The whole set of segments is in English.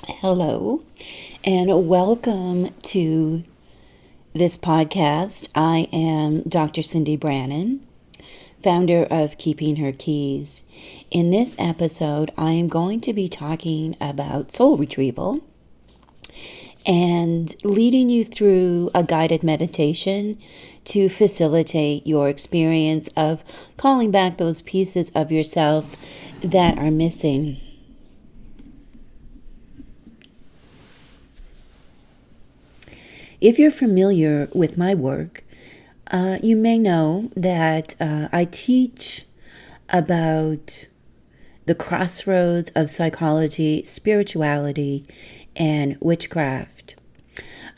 Hello, and welcome to this podcast. I am Dr. Cindy Brannon, founder of Keeping Her Keys. In this episode, I am going to be talking about soul retrieval and leading you through a guided meditation to facilitate your experience of calling back those pieces of yourself that are missing. If you're familiar with my work, you may know that I teach about the crossroads of psychology, spirituality, and witchcraft.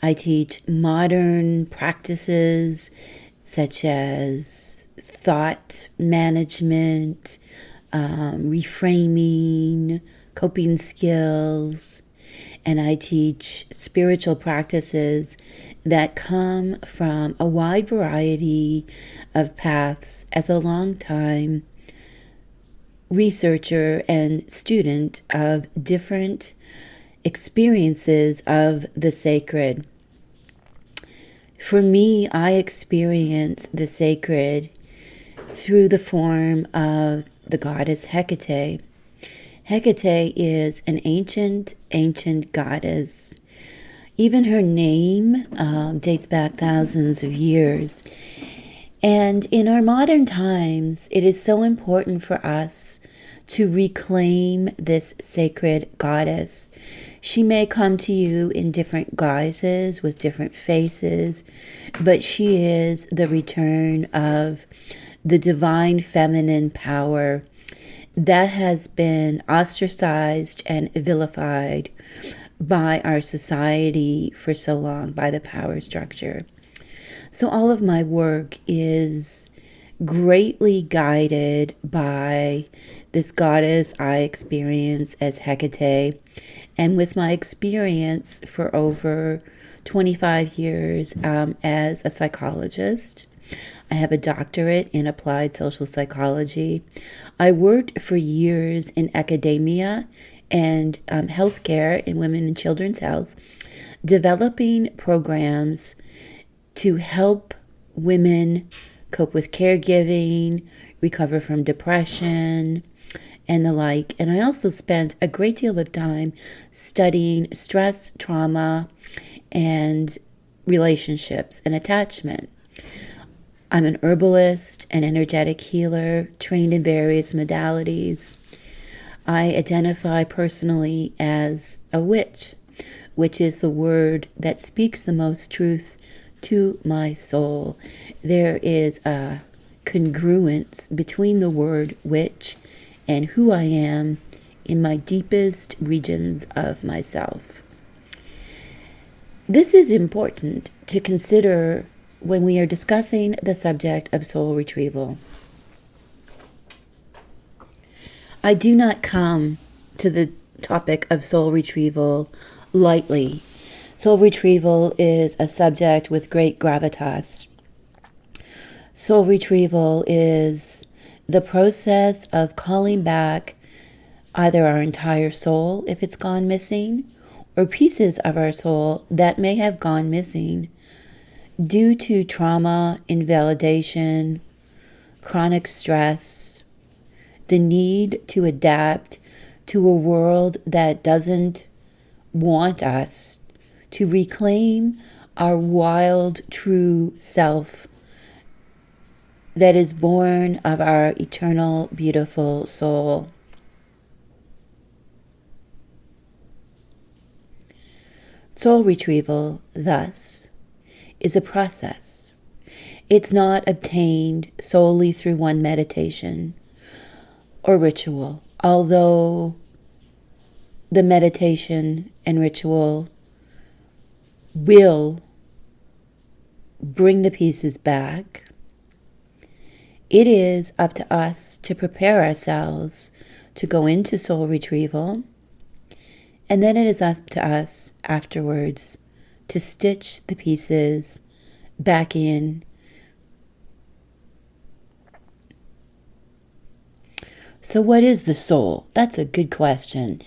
I teach modern practices such as thought management, reframing, coping skills, and I teach spiritual practices that come from a wide variety of paths as a long-time researcher and student of different experiences of the sacred. For me, I experience the sacred through the form of the goddess Hekate. Hekate is an ancient goddess. Even her name dates back thousands of years. And in our modern times, it is so important for us to reclaim this sacred goddess. She may come to you in different guises with different faces, but she is the return of the divine feminine power that has been ostracized and vilified by our society for so long, by the power structure. So all of my work is greatly guided by this goddess I experience as Hekate, and with my experience for over 25 years as a psychologist. I have a doctorate in applied social psychology. I worked for years in academia and healthcare in women and children's health, developing programs to help women cope with caregiving, recover from depression, and the like. And I also spent a great deal of time studying stress, trauma, and relationships and attachment. I'm an herbalist, an energetic healer, trained in various modalities. I identify personally as a witch, which is the word that speaks the most truth to my soul. There is a congruence between the word witch and who I am in my deepest regions of myself. This is important to consider when we are discussing the subject of soul retrieval. I do not come to the topic of soul retrieval lightly. Soul retrieval is a subject with great gravitas. Soul retrieval is the process of calling back either our entire soul if it's gone missing, or pieces of our soul that may have gone missing due to trauma, invalidation, chronic stress, the need to adapt to a world that doesn't want us, to reclaim our wild, true self that is born of our eternal, beautiful soul. Soul retrieval, thus, is a process. It's not obtained solely through one meditation or ritual, although the meditation and ritual will bring the pieces back. It is up to us to prepare ourselves to go into soul retrieval, and then it is up to us afterwards to stitch the pieces back in. So what is the soul? That's a good question.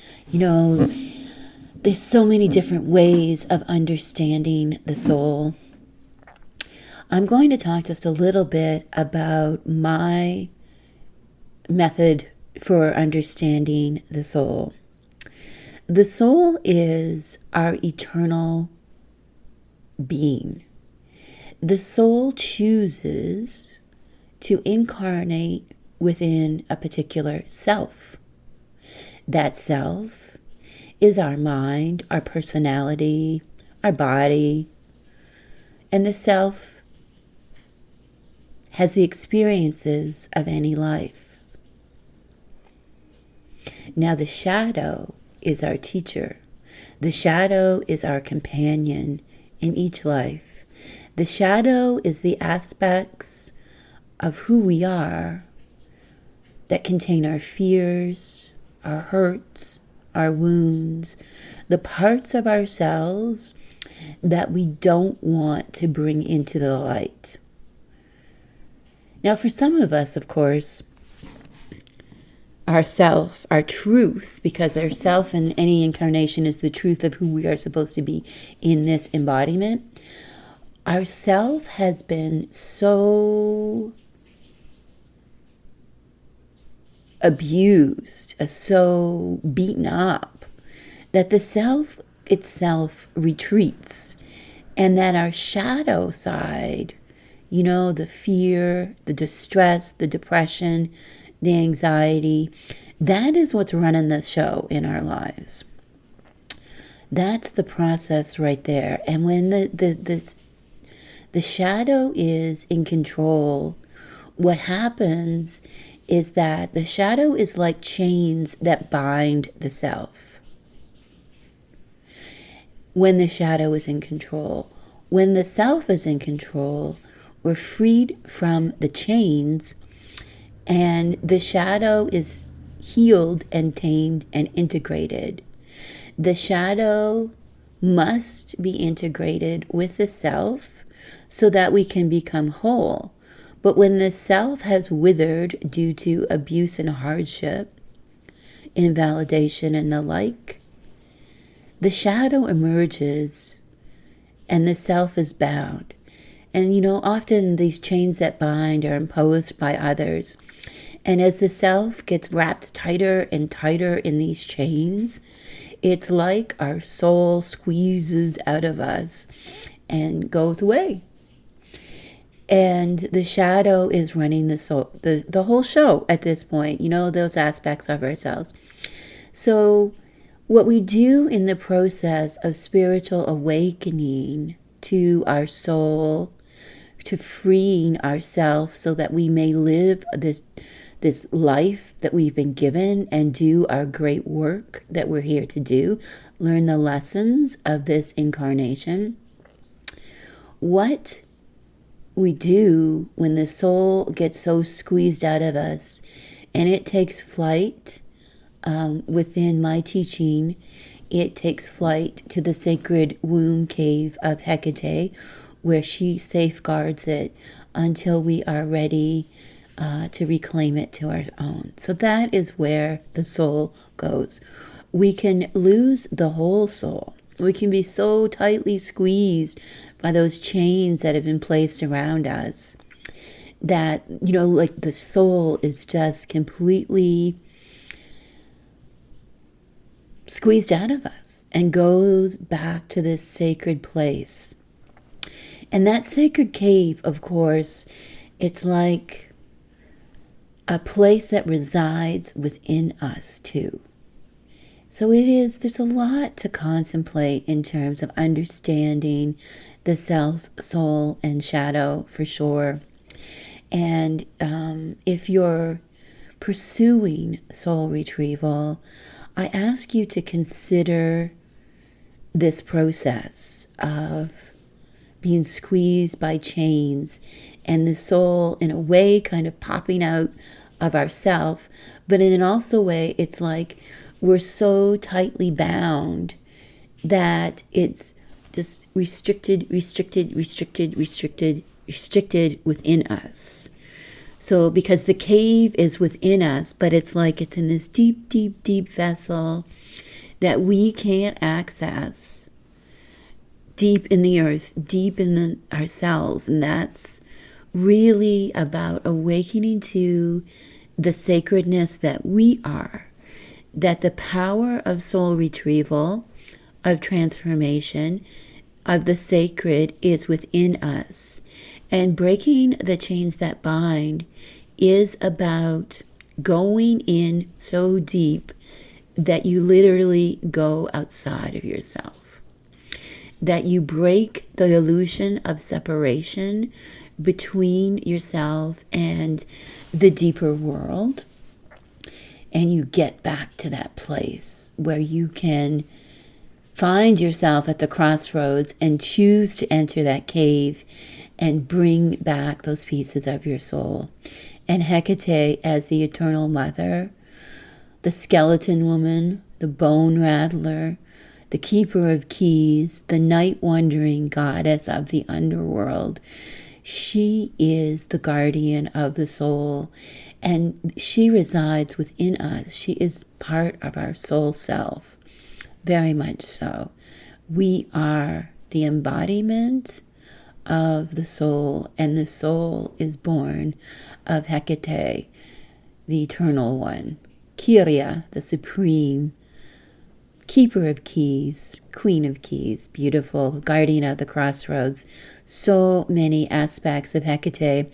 There's so many different ways of understanding the soul. I'm going to talk just a little bit about my method for understanding the soul. The soul is our eternal being. The soul chooses to incarnate within a particular self. That self is our mind, our personality, our body, and the self has the experiences of any life. Now the shadow is our teacher. The shadow is our companion in each life. The shadow is the aspects of who we are that contain our fears, our hurts, our wounds, the parts of ourselves that we don't want to bring into the light. Now, for some of us, of course, our self, our truth, because our self in any incarnation is the truth of who we are supposed to be in this embodiment. Our self has been so abused, so beaten up, that the self itself retreats, and that our shadow side, the fear, the distress, the depression, the anxiety, that is what's running the show in our lives. That's the process right there. And when the shadow is in control, what happens is that the shadow is like chains that bind the self. When the shadow is in control, when the self is in control, we're freed from the chains, and the shadow is healed and tamed and integrated. The shadow must be integrated with the self so that we can become whole. But when the self has withered due to abuse and hardship, invalidation and the like, the shadow emerges and the self is bound. And often these chains that bind are imposed by others. And as the self gets wrapped tighter and tighter in these chains, it's like our soul squeezes out of us and goes away. And the shadow is running the soul, the whole show at this point, those aspects of ourselves. So what we do in the process of spiritual awakening to our soul, to freeing ourselves so that we may live this life that we've been given and do our great work that we're here to do, learn the lessons of this incarnation. What we do when the soul gets so squeezed out of us and it takes flight, within my teaching, it takes flight to the sacred womb cave of Hekate, where she safeguards it until we are ready to reclaim it to our own. So that is where the soul goes. We can lose the whole soul. We can be so tightly squeezed by those chains that have been placed around us that, like the soul is just completely squeezed out of us and goes back to this sacred place. And that sacred cave, of course, it's like a place that resides within us too. So there's a lot to contemplate in terms of understanding the self, soul, and shadow for sure. And if you're pursuing soul retrieval, I ask you to consider this process of being squeezed by chains and the soul in a way kind of popping out of ourself, but in an also way it's like we're so tightly bound that it's just restricted within us. So because the cave is within us, but it's like it's in this deep vessel that we can't access deep in the earth, deep in ourselves. And that's really about awakening to the sacredness that we are, that the power of soul retrieval, of transformation, of the sacred is within us. And breaking the chains that bind is about going in so deep that you literally go outside of yourself, that you break the illusion of separation between yourself and the deeper world, and you get back to that place where you can find yourself at the crossroads and choose to enter that cave and bring back those pieces of your soul. And Hekate, as the eternal mother, the skeleton woman, the bone rattler, the keeper of keys, the night-wandering goddess of the underworld, she is the guardian of the soul, and she resides within us. She is part of our soul self, very much so. We are the embodiment of the soul, and the soul is born of Hekate, the eternal one, Kyria, the supreme keeper of keys, queen of keys, beautiful, guardian of the crossroads. So many aspects of Hekate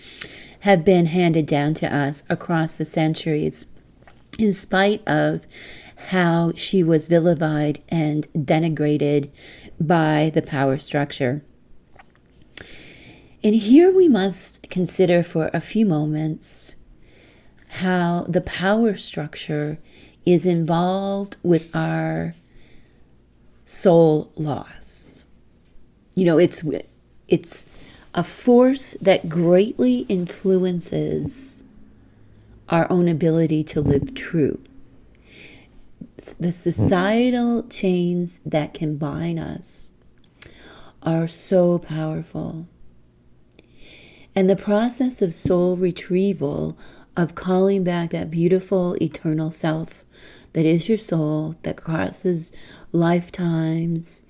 have been handed down to us across the centuries, in spite of how she was vilified and denigrated by the power structure. And here we must consider for a few moments how the power structure is involved with our soul loss. You know, it's a force that greatly influences our own ability to live true. The societal chains that can bind us are so powerful. And the process of soul retrieval, of calling back that beautiful eternal self that is your soul, that crosses lifetimes,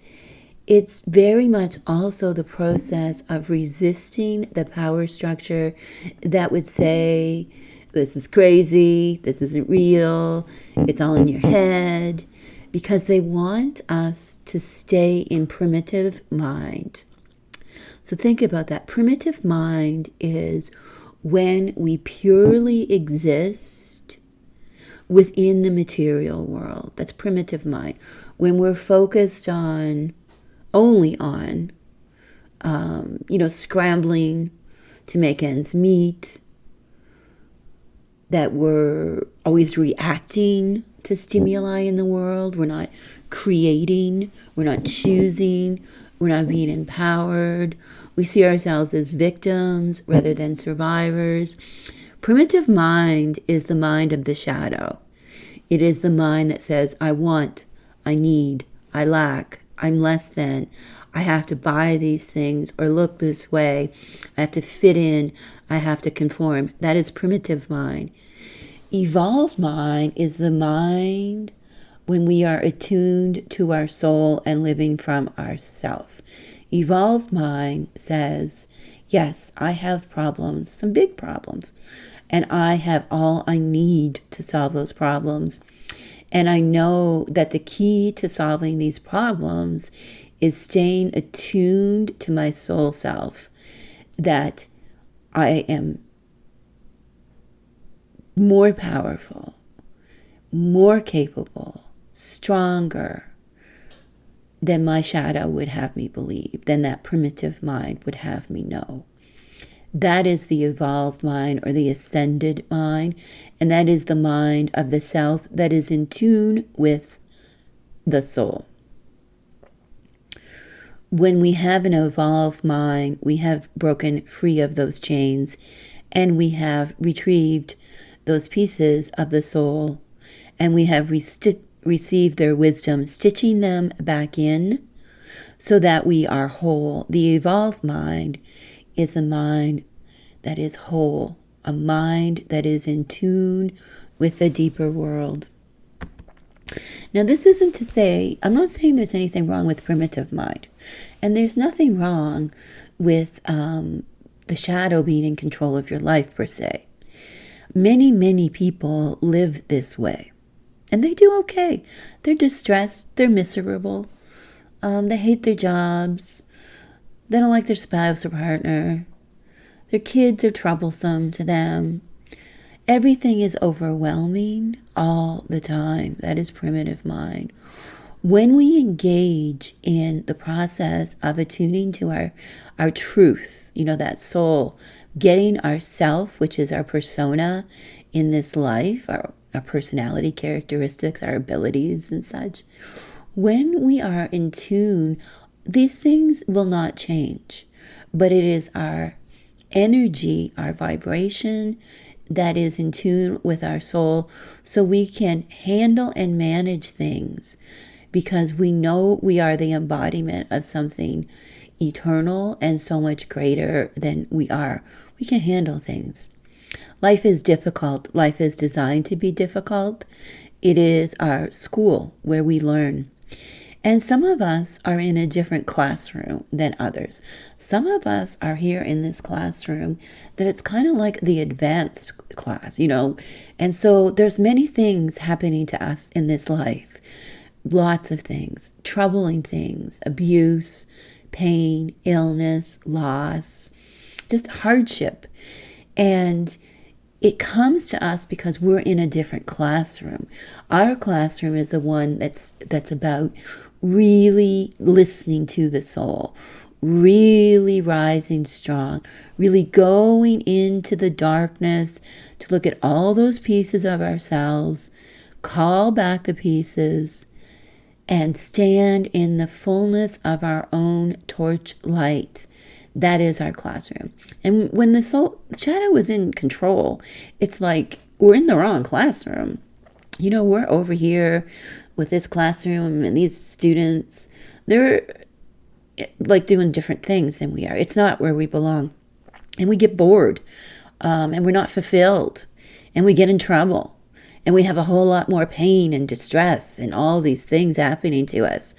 it's very much also the process of resisting the power structure that would say, this is crazy, this isn't real, it's all in your head, because they want us to stay in primitive mind. So think about that. Primitive mind is when we purely exist within the material world. That's primitive mind. When we're focused only on, scrambling to make ends meet, that we're always reacting to stimuli in the world. We're not creating, we're not choosing, we're not being empowered. We see ourselves as victims rather than survivors. Primitive mind is the mind of the shadow. It is the mind that says, I want, I need, I lack, I'm less than, I have to buy these things or look this way, I have to fit in, I have to conform. That is primitive mind. Evolved mind is the mind when we are attuned to our soul and living from ourself. Evolved mind says, yes, I have problems, some big problems, and I have all I need to solve those problems. And I know that the key to solving these problems is staying attuned to my soul self, that I am more powerful, more capable, stronger than my shadow would have me believe, than that primitive mind would have me know. That is the evolved mind or the ascended mind, and that is the mind of the self that is in tune with the soul. When we have an evolved mind, we have broken free of those chains, and we have retrieved those pieces of the soul, and we have received their wisdom, stitching them back in so that we are whole. The evolved mind is a mind that is whole, a mind that is in tune with the deeper world. Now, this isn't to say, I'm not saying there's anything wrong with primitive mind. And there's nothing wrong with the shadow being in control of your life, per se. Many, many people live this way. And they do okay. They're distressed. They're miserable. They hate their jobs. They don't like their spouse or partner. Their kids are troublesome to them. Everything is overwhelming all the time. That is primitive mind. When we engage in the process of attuning to our truth, that soul, getting our self, which is our persona in this life, our personality characteristics, our abilities and such, when we are in tune, these things will not change. But it is our energy, our vibration, that is in tune with our soul, so we can handle and manage things, because we know we are the embodiment of something eternal and so much greater than we are. We can handle things. Life is difficult. Life is designed to be difficult. It is our school where we learn. And some of us are in a different classroom than others. Some of us are here in this classroom that it's kind of like the advanced class, And so there's many things happening to us in this life. Lots of things, troubling things, abuse, pain, illness, loss, just hardship. And it comes to us because we're in a different classroom. Our classroom is the one that's about really listening to the soul, really rising strong, really going into the darkness to look at all those pieces of ourselves, call back the pieces, and stand in the fullness of our own torch light. That is our classroom. And when the shadow is in control, it's like we're in the wrong classroom. We're over here with this classroom and these students. They're like doing different things than we are. It's not where we belong. And we get bored, and we're not fulfilled, and we get in trouble, and we have a whole lot more pain and distress and all these things happening to us.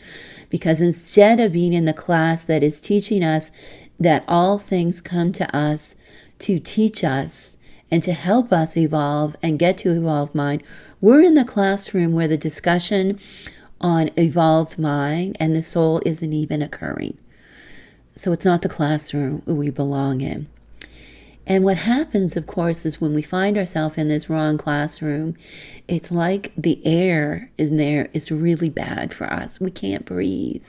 Because instead of being in the class that is teaching us that all things come to us to teach us and to help us evolve and get to evolved mind, we're in the classroom where the discussion on evolved mind and the soul isn't even occurring. So it's not the classroom we belong in. And what happens, of course, is when we find ourselves in this wrong classroom, it's like the air in there is really bad for us. We can't breathe.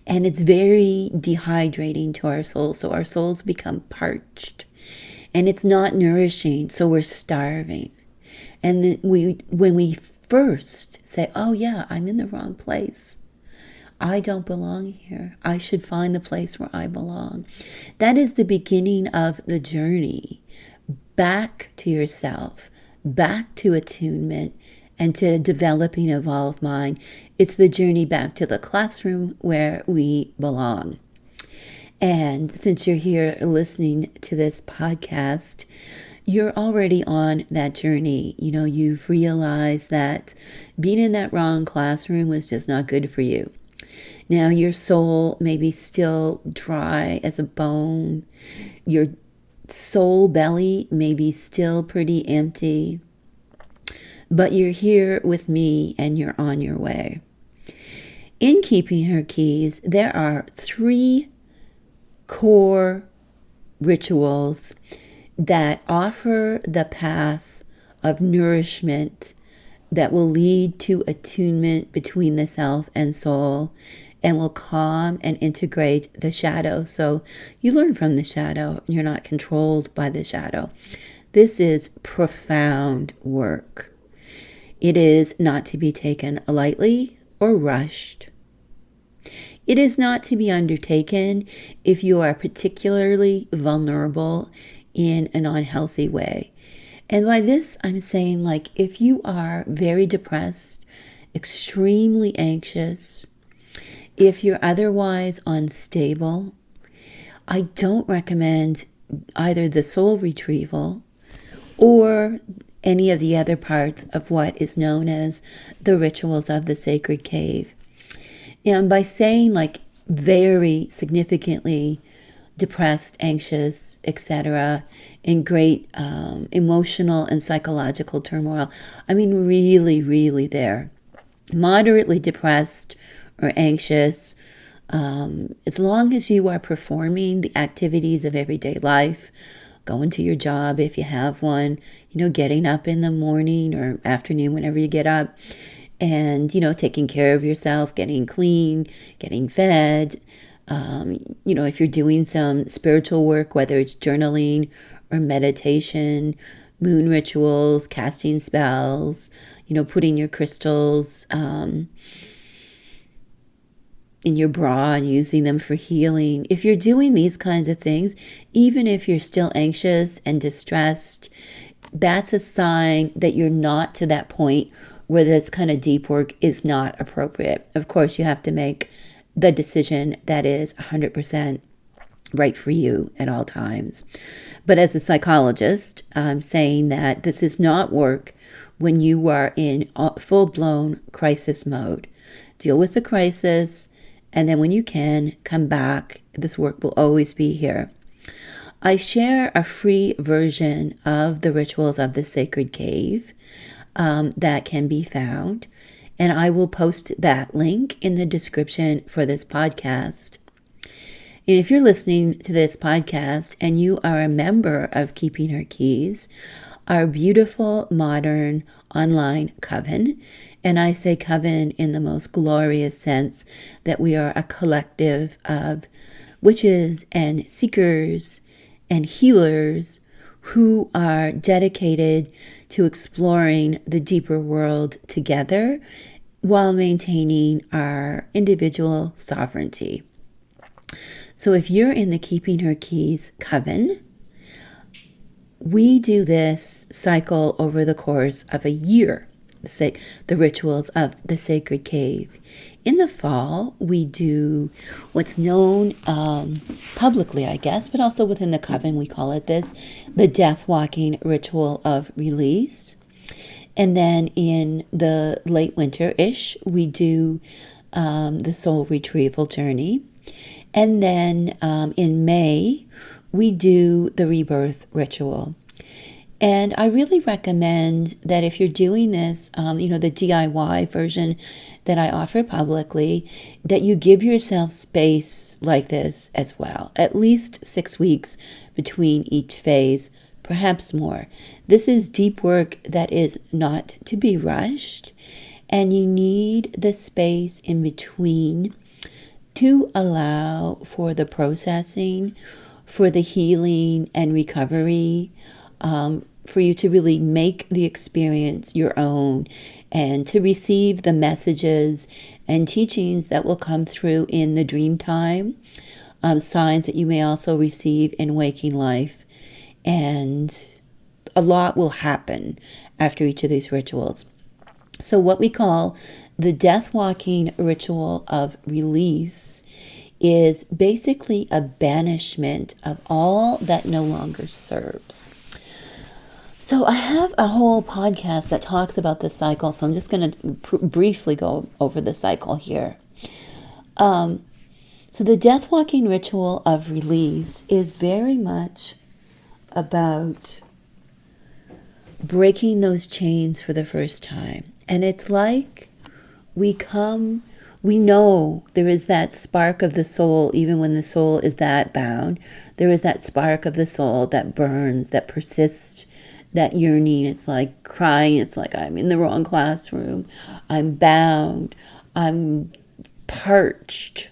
And it's very dehydrating to our souls. So our souls become parched. And it's not nourishing, so we're starving. And then when we first say, oh yeah, I'm in the wrong place, I don't belong here, I should find the place where I belong, that is the beginning of the journey back to yourself, back to attunement, and to developing evolved mind. It's the journey back to the classroom where we belong. And since you're here listening to this podcast, you're already on that journey. You've realized that being in that wrong classroom was just not good for you. Now, your soul may be still dry as a bone. Your soul belly may be still pretty empty. But you're here with me and you're on your way. In Keeping Her Keys, there are 3 core rituals that offer the path of nourishment that will lead to attunement between the self and soul, and will calm and integrate the shadow. So you learn from the shadow. You're not controlled by the shadow. This is profound work. It is not to be taken lightly or rushed. It is not to be undertaken if you are particularly vulnerable in an unhealthy way. And by this, I'm saying, like, if you are very depressed, extremely anxious, if you're otherwise unstable, I don't recommend either the Soul Retrieval or any of the other parts of what is known as the rituals of the sacred cave. And by saying like very significantly depressed, anxious, etc., in great emotional and psychological turmoil, I mean really, really there. Moderately depressed or anxious, as long as you are performing the activities of everyday life, going to your job if you have one, getting up in the morning or afternoon whenever you get up, and, taking care of yourself, getting clean, getting fed. If you're doing some spiritual work, whether it's journaling or meditation, moon rituals, casting spells, putting your crystals in your bra and using them for healing. If you're doing these kinds of things, even if you're still anxious and distressed, that's a sign that you're not to that point where this kind of deep work is not appropriate. Of course, you have to make the decision that is 100% right for you at all times. But as a psychologist, I'm saying that this is not work when you are in full-blown crisis mode. Deal with the crisis, and then when you can, come back. This work will always be here. I share a free version of the rituals of the sacred cave that can be found, and I will post that link in the description for this podcast. And if you're listening to this podcast and you are a member of Keeping Her Keys, our beautiful, modern online coven, and I say coven in the most glorious sense that we are a collective of witches and seekers and healers who are dedicated to exploring the deeper world together while maintaining our individual sovereignty. So if you're in the Keeping Her Keys coven, we do this cycle over the course of a year, the rituals of the sacred cave. In the fall, we do what's known publicly, I guess, but also within the coven, we call it the death walking ritual of release. And then in the late winter-ish, we do the soul retrieval journey. And then in May, we do the rebirth ritual. And I really recommend that if you're doing this, the DIY version that I offer publicly, that you give yourself space like this as well. At least 6 weeks between each phase, perhaps more. This is deep work that is not to be rushed, and you need the space in between to allow for the processing, for the healing and recovery, for you to really make the experience your own and to receive the messages and teachings that will come through in the dream time, signs that you may also receive in waking life. And a lot will happen after each of these rituals. So what we call the death walking ritual of release is basically a banishment of all that no longer serves. So I have a whole podcast that talks about this cycle, so I'm just going to briefly go over the cycle here. So the death walking ritual of release is very much about breaking those chains for the first time. And it's like we know there is that spark of the soul, even when the soul is that bound. There is that spark of the soul that burns, that persists, that yearning. It's like crying. It's like I'm in the wrong classroom. I'm bound. I'm parched.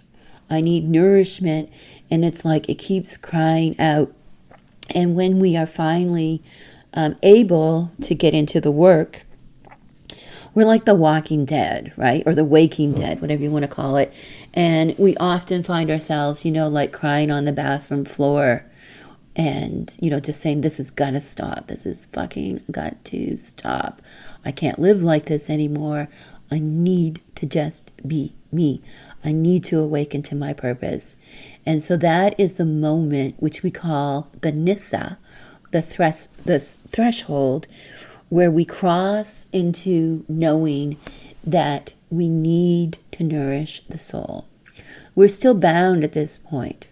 I need nourishment. And it's like it keeps crying out. And when we are finally able to get into the work, we're like the walking dead, right? Or the waking dead, whatever you want to call it. And we often find ourselves, like crying on the bathroom floor and, just saying, this is gonna stop. This is fucking got to stop. I can't live like this anymore. I need to just be me. I need to awaken to my purpose. And so that is the moment which we call the Nissa, the threshold, where we cross into knowing that we need to nourish the soul. We're still bound at this point.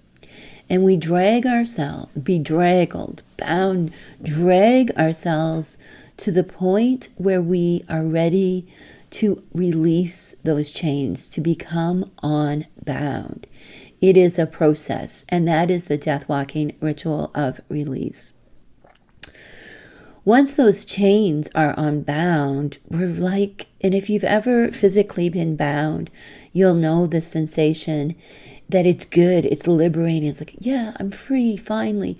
And we drag ourselves, bedraggled, bound, drag ourselves to the point where we are ready to release those chains, to become unbound. It is a process, and that is the death walking ritual of release. Once those chains are unbound, we're like, and if you've ever physically been bound, you'll know the sensation that it's good, it's liberating. It's like, yeah, I'm free, finally.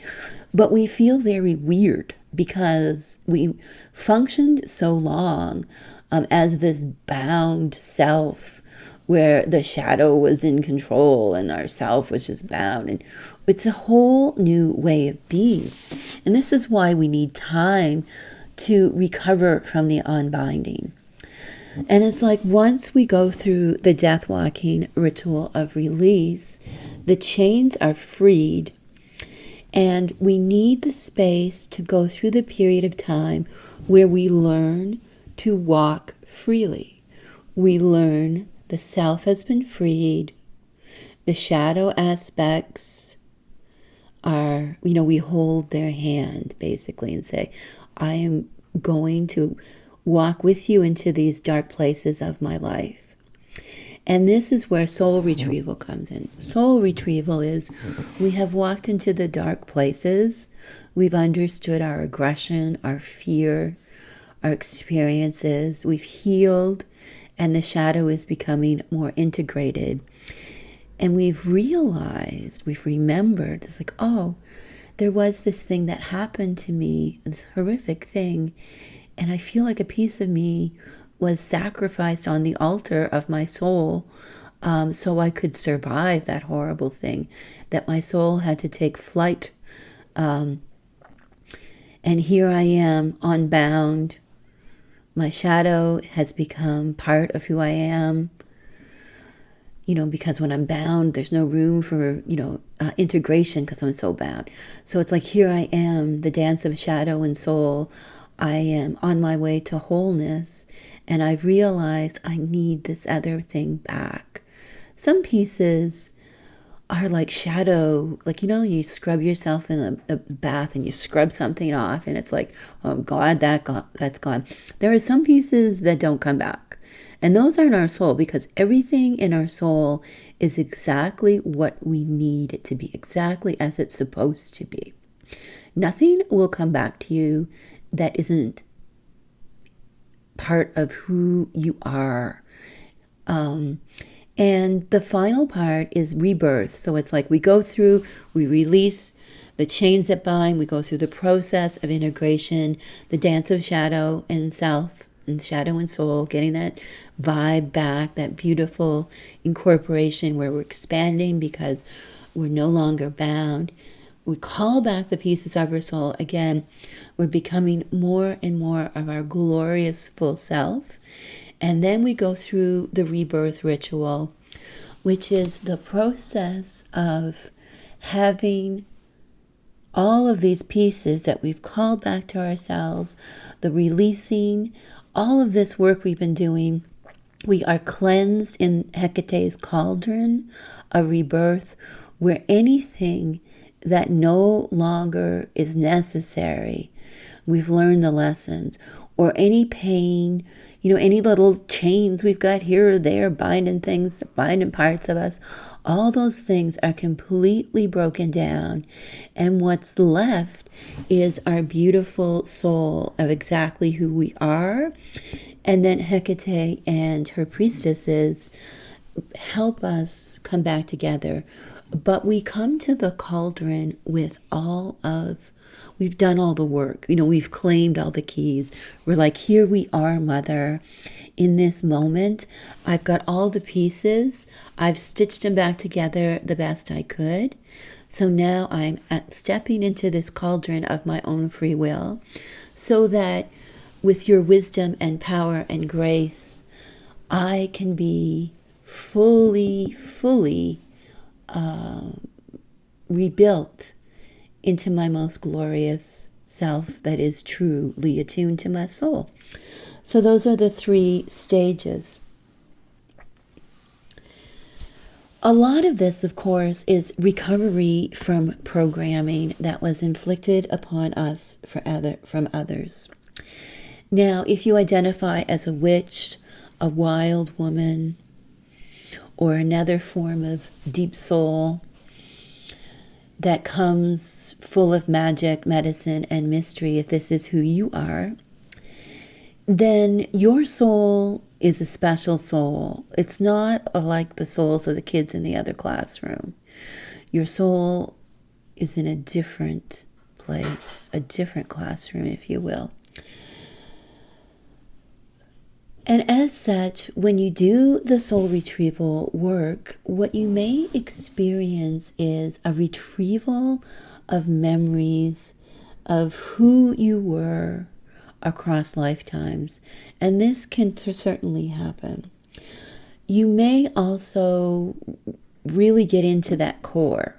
But we feel very weird because we functioned so long as this bound self, where the shadow was in control and our self was just bound. And it's a whole new way of being. And this is why we need time to recover from the unbinding. And it's like once we go through the death walking ritual of release, the chains are freed, and we need the space to go through the period of time where we learn to walk freely. We learn the self has been freed. The shadow aspects are, we hold their hand basically and say, I am going to walk with you into these dark places of my life. And this is where soul retrieval comes in. Soul retrieval is we have walked into the dark places. We've understood our aggression, our fear, our experiences. We've healed, and the shadow is becoming more integrated. And we've realized, we've remembered, it's like, oh, there was this thing that happened to me, this horrific thing, and I feel like a piece of me was sacrificed on the altar of my soul so I could survive that horrible thing, that my soul had to take flight. And here I am, unbound. My shadow has become part of who I am. Because when I'm bound, there's no room for, integration because I'm so bound. So it's like, here I am, the dance of shadow and soul. I am on my way to wholeness, and I've realized I need this other thing back. Some pieces are like shadow, like, you scrub yourself in the bath and you scrub something off, and it's like, oh, I'm glad that's gone. There are some pieces that don't come back. And those aren't our soul, because everything in our soul is exactly what we need it to be, exactly as it's supposed to be. Nothing will come back to you that isn't part of who you are. And the final part is rebirth. So it's like we release the chains that bind, we go through the process of integration, the dance of shadow and self, and shadow and soul, getting that vibe back, that beautiful incorporation where we're expanding because we're no longer bound. We call back the pieces of our soul. Again, we're becoming more and more of our glorious full self. And then we go through the rebirth ritual, which is the process of having all of these pieces that we've called back to ourselves, the releasing, all of this work we've been doing. We are cleansed in Hecate's cauldron of rebirth, where anything that no longer is necessary, we've learned the lessons, or any pain, any little chains we've got here or there, binding things, binding parts of us, all those things are completely broken down. And what's left is our beautiful soul of exactly who we are. And then Hekate and her priestesses help us come back together. But we come to the cauldron with we've done all the work. We've claimed all the keys. We're like, here we are, Mother. In this moment, I've got all the pieces. I've stitched them back together the best I could. So now I'm stepping into this cauldron of my own free will, so that with your wisdom and power and grace, I can be fully rebuilt into my most glorious self that is truly attuned to my soul. So those are the 3 stages. A lot of this, of course, is recovery from programming that was inflicted upon us from others. Now, if you identify as a witch, a wild woman, or another form of deep soul that comes full of magic, medicine, and mystery, if this is who you are, then your soul is a special soul. It's not like the souls of the kids in the other classroom. Your soul is in a different place, a different classroom, if you will. And as such, when you do the soul retrieval work, what you may experience is a retrieval of memories of who you were across lifetimes. And this can certainly happen. You may also really get into that core.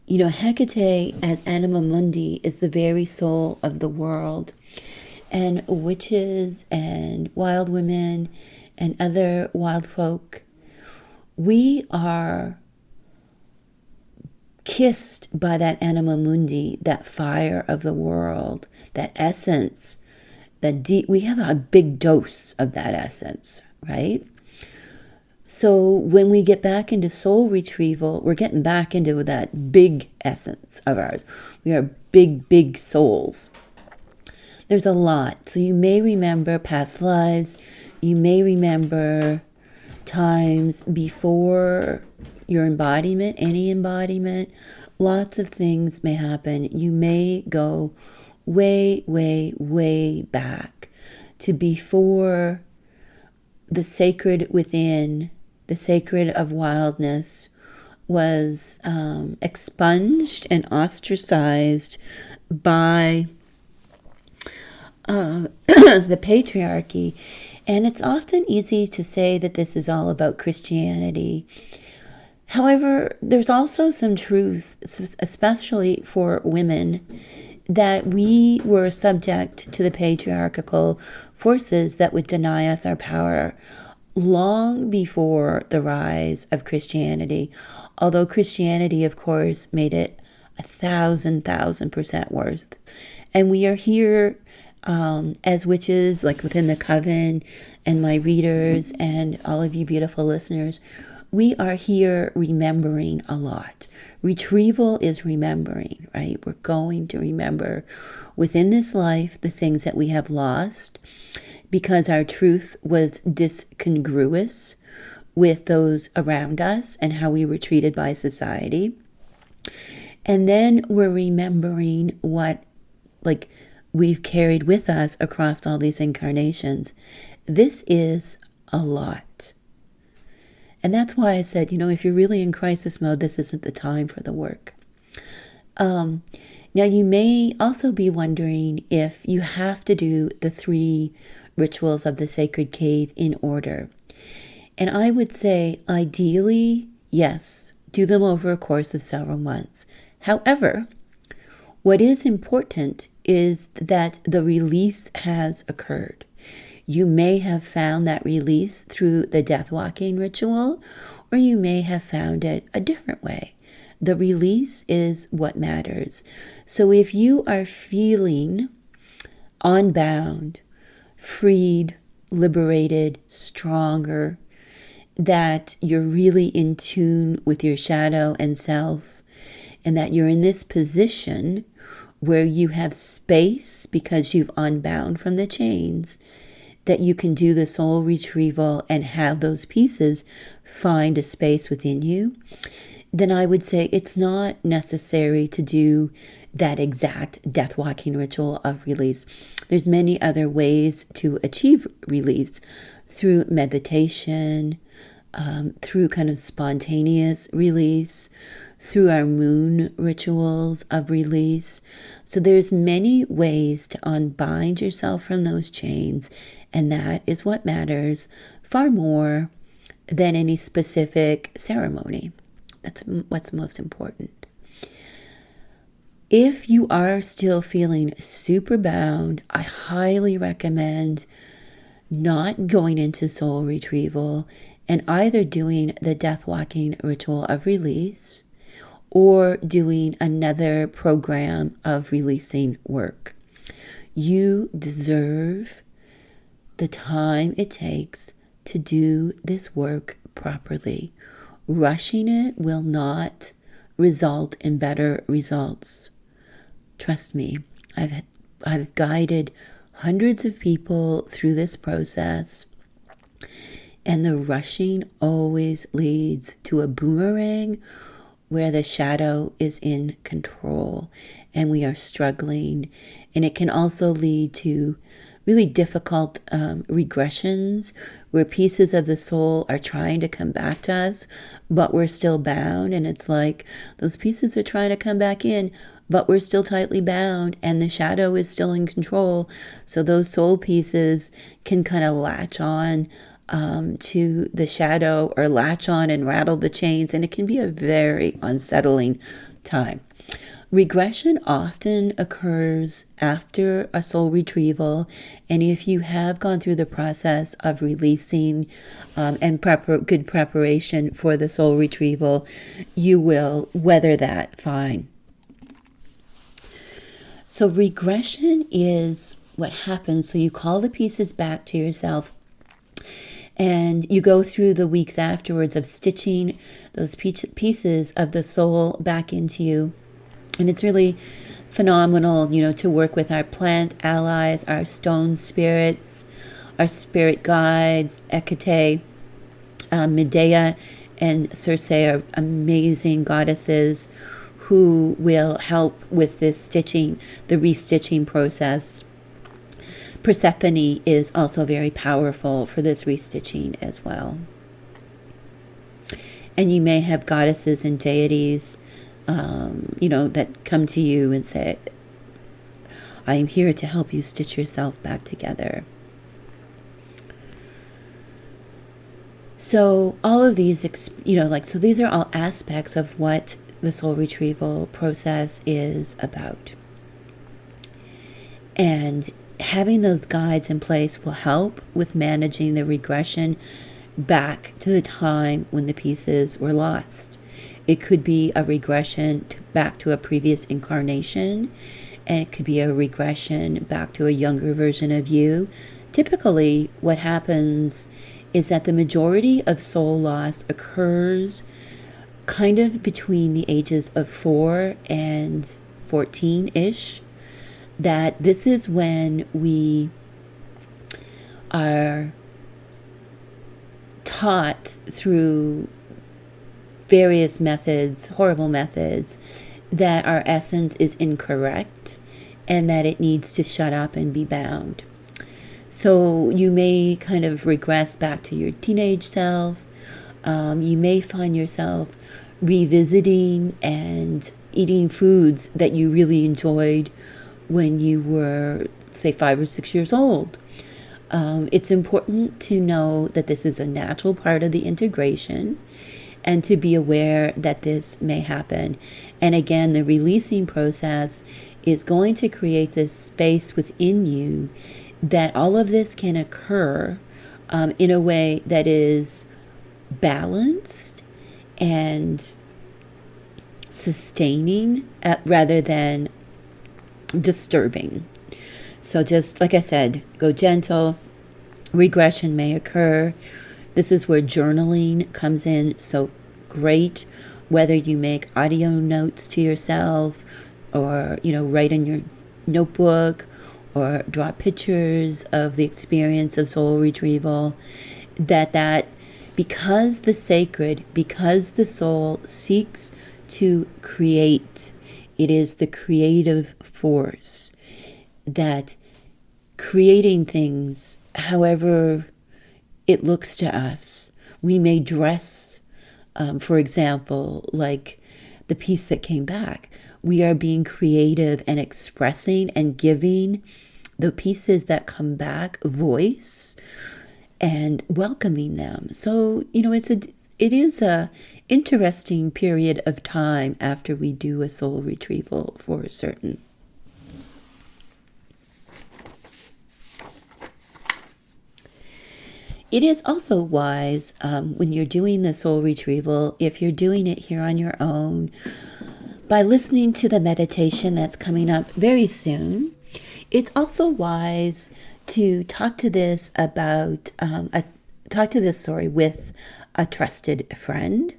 You know, Hekate as Anima Mundi is the very soul of the world. And witches and wild women and other wild folk, we are kissed by that Anima Mundi, that fire of the world, that essence, that deep. We have a big dose of that essence, right? So when we get back into soul retrieval, we're getting back into that big essence of ours. We are big, big souls. There's a lot. So you may remember past lives. You may remember times before your embodiment, any embodiment. Lots of things may happen. You may go way, way, way back to before the sacred within, the sacred of wildness was expunged and ostracized by the patriarchy. And it's often easy to say that this is all about Christianity. However, there's also some truth, especially for women, that we were subject to the patriarchal forces that would deny us our power long before the rise of Christianity. Although Christianity, of course, made it 1,000% worse. And we are here as witches, like within the coven, and my readers and all of you beautiful listeners, we are here remembering a lot. Retrieval is remembering, right? We're going to remember within this life the things that we have lost because our truth was discongruous with those around us and how we were treated by society. And then we're remembering what, like, we've carried with us across all these incarnations. This is a lot. And that's why I said, if you're really in crisis mode, this isn't the time for the work. Now, you may also be wondering if you have to do the 3 rituals of the sacred cave in order. And I would say, ideally, yes, do them over a course of several months. However, what is important is that the release has occurred. You may have found that release through the death walking ritual, or you may have found it a different way. The release is what matters. So if you are feeling unbound, freed, liberated, stronger, that you're really in tune with your shadow and self, and that you're in this position where you have space because you've unbound from the chains, that you can do the soul retrieval and have those pieces find a space within you, then I would say it's not necessary to do that exact death walking ritual of release. There's many other ways to achieve release through meditation, through kind of spontaneous release, through our moon rituals of release. So there's many ways to unbind yourself from those chains, and that is what matters far more than any specific ceremony. That's what's most important. If you are still feeling super bound, I highly recommend not going into soul retrieval and either doing the death walking ritual of release or doing another program of releasing work. You deserve the time it takes to do this work properly. Rushing it will not result in better results. Trust me, I've guided hundreds of people through this process, and the rushing always leads to a boomerang where the shadow is in control and we are struggling. And it can also lead to really difficult regressions where pieces of the soul are trying to come back to us, but we're still bound. And it's like those pieces are trying to come back in, but we're still tightly bound and the shadow is still in control. So those soul pieces can kind of latch on to the shadow or latch on and rattle the chains, and it can be a very unsettling time. Regression often occurs after a soul retrieval, and if you have gone through the process of releasing and good preparation for the soul retrieval, you will weather that fine. So regression is what happens. So you call the pieces back to yourself, and you go through the weeks afterwards of stitching those pieces of the soul back into you. And it's really phenomenal, to work with our plant allies, our stone spirits, our spirit guides. Hekate, Medea, and Circe are amazing goddesses who will help with this stitching, the restitching process. Persephone is also very powerful for this restitching as well. And you may have goddesses and deities, that come to you and say, I am here to help you stitch yourself back together. So all of these, so these are all aspects of what the soul retrieval process is about. And having those guides in place will help with managing the regression back to the time when the pieces were lost. It could be a regression back to a previous incarnation, and it could be a regression back to a younger version of you. Typically, what happens is that the majority of soul loss occurs kind of between the ages of 4 and 14-ish. That this is when we are taught through various methods, horrible methods, that our essence is incorrect and that it needs to shut up and be bound. So you may kind of regress back to your teenage self. You may find yourself revisiting and eating foods that you really enjoyed when you were, say, 5 or 6 years old. It's important to know that this is a natural part of the integration and to be aware that this may happen. And again, the releasing process is going to create this space within you that all of this can occur in a way that is balanced and sustaining rather than disturbing. So just like I said, go gentle. Regression may occur. This is where journaling comes in so great, whether you make audio notes to yourself or, write in your notebook or draw pictures of the experience of soul retrieval, that because the sacred, because the soul seeks to create, it is the creative force, that creating things however it looks to us. We may dress, for example, like the piece that came back. We are being creative and expressing and giving the pieces that come back voice and welcoming them. So, it is a interesting period of time after we do a soul retrieval for certain. It is also wise when you're doing the soul retrieval, if you're doing it here on your own, by listening to the meditation that's coming up very soon. It's also wise to talk to this with a trusted friend.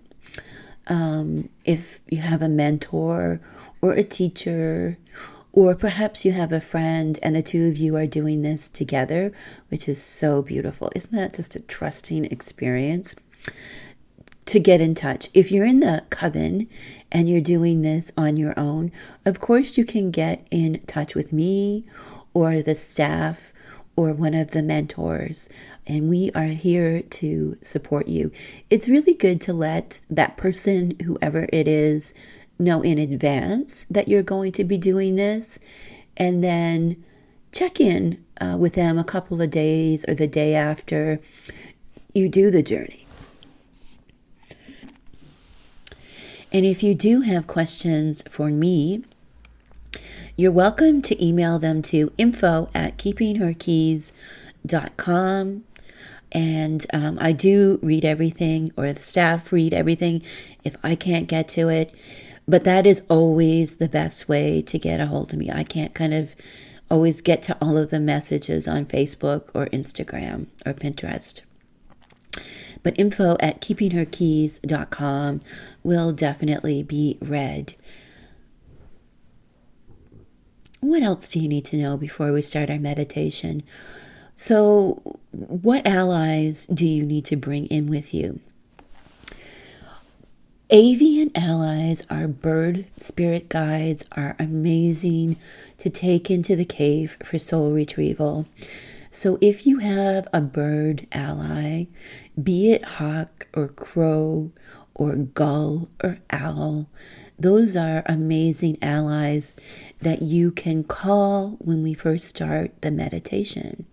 If you have a mentor or a teacher, or perhaps you have a friend and the two of you are doing this together, which is so beautiful. Isn't that just a trusting experience? To get in touch. If you're in the coven and you're doing this on your own, of course you can get in touch with me or the staff or one of the mentors, and we are here to support you. It's really good to let that person, whoever it is, know in advance that you're going to be doing this, and then check in with them a couple of days or the day after you do the journey. And if you do have questions for me, you're welcome to email them to info@keepingherkeys.com. And I do read everything, or the staff read everything if I can't get to it. But that is always the best way to get a hold of me. I can't kind of always get to all of the messages on Facebook or Instagram or Pinterest. But info@keepingherkeys.com will definitely be read. What else do you need to know before we start our meditation? So, what allies do you need to bring in with you? Avian allies, our bird spirit guides, are amazing to take into the cave for soul retrieval. So if you have a bird ally, be it hawk or crow or gull or owl, those are amazing allies that you can call when we first start the meditation.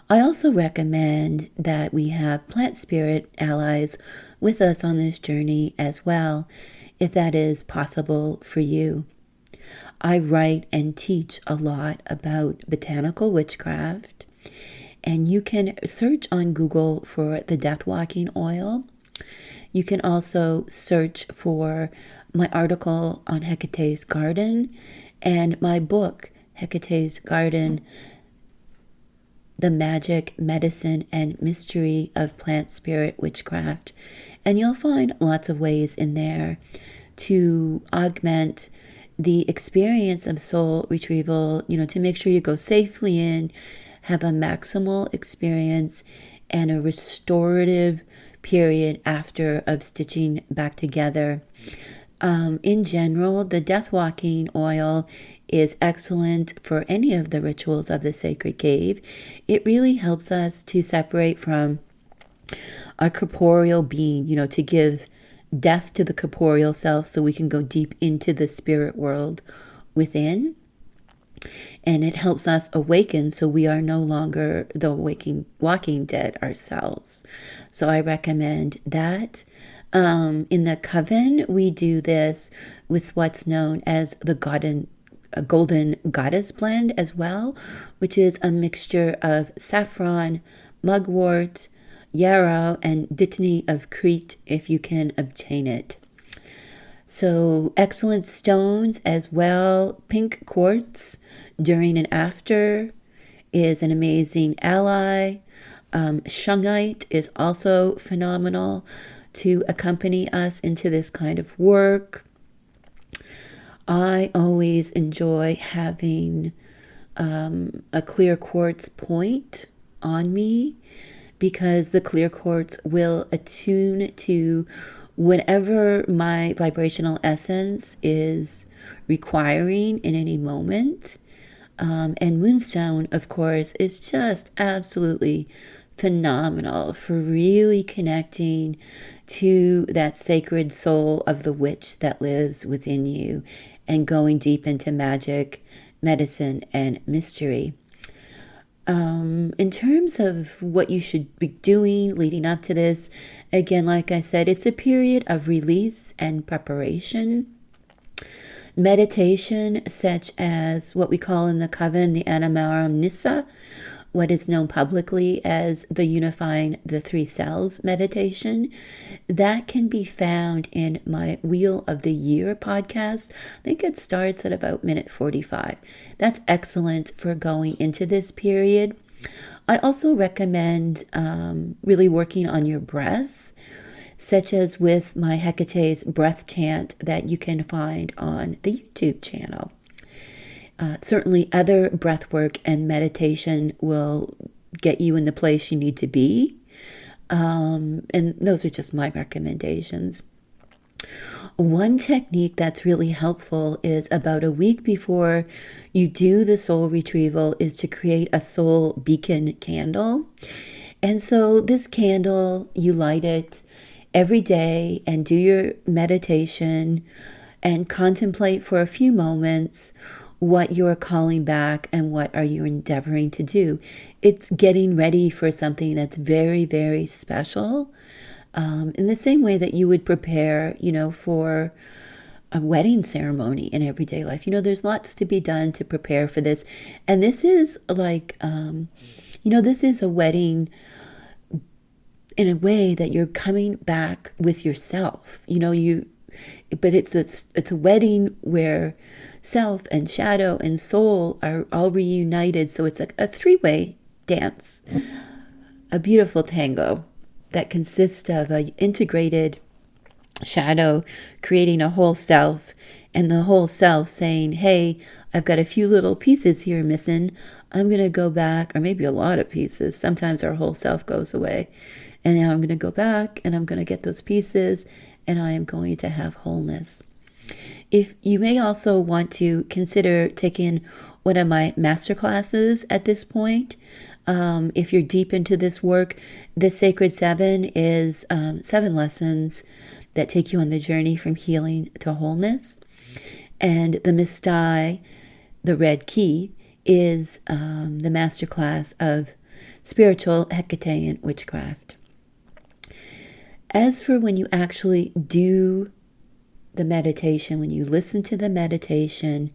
I also recommend that we have plant spirit allies with us on this journey as well, if that is possible for you. I write and teach a lot about botanical witchcraft, and you can search on Google for the death walking oil. You can also search for my article on Hecate's garden and my book, Hecate's Garden, The Magic, Medicine, and Mystery of Plant Spirit Witchcraft. And you'll find lots of ways in there to augment the experience of soul retrieval, to make sure you go safely in, have a maximal experience, and a restorative period after of stitching back together. In general, the death walking oil is excellent for any of the rituals of the sacred cave. It really helps us to separate from our corporeal being, to give death to the corporeal self so we can go deep into the spirit world within. And it helps us awaken so we are no longer the walking dead ourselves. So I recommend that. In the coven, we do this with what's known as the golden goddess blend as well, which is a mixture of saffron, mugwort, yarrow, and dittany of Crete, if you can obtain it. So excellent stones as well. Pink quartz during and after is an amazing ally. Shungite is also phenomenal to accompany us into this kind of work. I always enjoy having a clear quartz point on me, because the clear quartz will attune to whatever my vibrational essence is requiring in any moment. And moonstone, of course, is just absolutely phenomenal for really connecting to that sacred soul of the witch that lives within you and going deep into magic, medicine, and mystery. In terms of what you should be doing leading up to this, again, like I said, it's a period of release and preparation. Meditation, such as what we call in the coven the Anima Mundi, what is known publicly as the Unifying the Three Cells meditation, that can be found in my Wheel of the Year podcast. I think it starts at about minute 45. That's excellent for going into this period. I also recommend really working on your breath, such as with my Hecate's breath chant that you can find on the YouTube channel. Certainly other breath work and meditation will get you in the place you need to be. And those are just my recommendations. One technique that's really helpful is about a week before you do the soul retrieval is to create a soul beacon candle. And so this candle, you light it every day and do your meditation and contemplate for a few moments what you're calling back and what are you endeavoring to do. It's getting ready for something that's very, very special. In the same way that you would prepare, for a wedding ceremony in everyday life. There's lots to be done to prepare for this. And this is like, this is a wedding in a way that you're coming back with yourself. But it's a wedding where self and shadow and soul are all reunited. So it's like a three-way dance, a beautiful tango that consists of an integrated shadow creating a whole self, and the whole self saying, hey, I've got a few little pieces here missing. I'm going to go back, or maybe a lot of pieces. Sometimes our whole self goes away. And now I'm going to go back and I'm going to get those pieces and I am going to have wholeness. If you may also want to consider taking one of my master classes at this point. If you're deep into this work, the Sacred Seven is 7 lessons that take you on the journey from healing to wholeness. And the Mistai, the Red Key, is the masterclass of spiritual Hecatean witchcraft. As for when you actually do the meditation, when you listen to the meditation,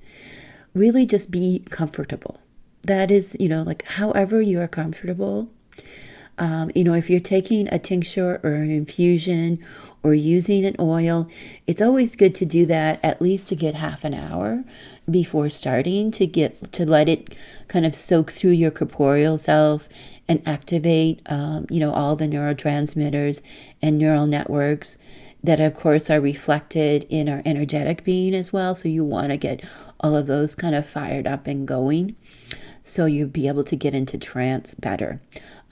really just be comfortable. That is, like however you are comfortable. If you're taking a tincture or an infusion or using an oil, it's always good to do that at least to get half an hour before starting to let it kind of soak through your corporeal self and activate, all the neurotransmitters and neural networks that, of course, are reflected in our energetic being as well. So you want to get all of those kind of fired up and going, so you'll be able to get into trance better.